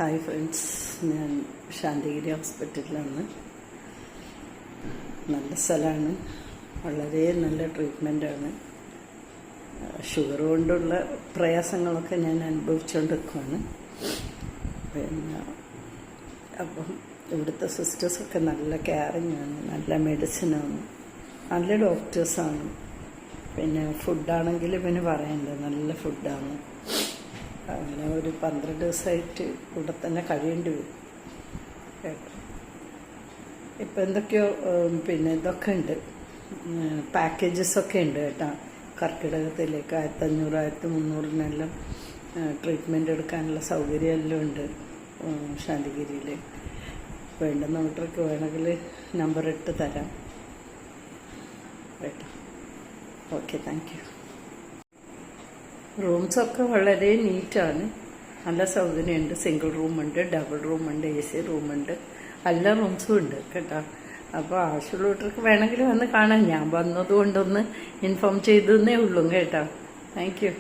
Hi friends, ഞാൻ ശാന്തിഗിരി ഹോസ്പിറ്റലിലാണ്. നല്ല സ്ഥലമാണ്, വളരെ നല്ല ട്രീറ്റ്മെൻറ്റാണ്. ഷുഗർ കൊണ്ടുള്ള പ്രയാസങ്ങളൊക്കെ ഞാൻ അനുഭവിച്ചുകൊണ്ടിരിക്കുകയാണ്. പിന്നെ അപ്പം ഇവിടുത്തെ സിസ്റ്റേഴ്സൊക്കെ നല്ല കെയറിങ് ആണ്, നല്ല മെഡിസിനാണ്, നല്ല ഡോക്ടേഴ്സാണ്. പിന്നെ ഫുഡാണെങ്കിൽ പിന്നെ പറയണ്ട, നല്ല ഫുഡാണ്. അങ്ങനെ ഒരു 12 ദിവസമായിട്ട് ഇവിടെ തന്നെ കഴിയേണ്ടി വരും കേട്ടോ. ഇപ്പം എന്തൊക്കെയോ പിന്നെ ഇതൊക്കെ ഉണ്ട്, പാക്കേജസൊക്കെ ഉണ്ട് കേട്ടോ. കർക്കിടകത്തിലേക്ക് 1500 1300 ട്രീറ്റ്മെൻറ്റ് എടുക്കാനുള്ള സൗകര്യമെല്ലാം ഉണ്ട് ശാന്തിഗിരിയിൽ. വേണ്ടുന്നവർക്ക് വേണമെങ്കിൽ നമ്പർ ഇട്ട് തരാം കേട്ടോ. Okay, thank you. റൂംസൊക്കെ വളരെ നീറ്റാണ്, നല്ല സൗകര്യമുണ്ട്. സിംഗിൾ റൂമുണ്ട്, ഡബിൾ റൂമുണ്ട്, AC റൂമുണ്ട്, എല്ലാ റൂംസും ഉണ്ട് കേട്ടോ. അപ്പോൾ ആവശ്യമുള്ളവർക്ക് വേണമെങ്കിൽ വന്ന് കാണാം. ഞാൻ വന്നതുകൊണ്ടൊന്ന് ഇൻഫോം ചെയ്തേ ഉള്ളൂ കേട്ടോ. Thank you.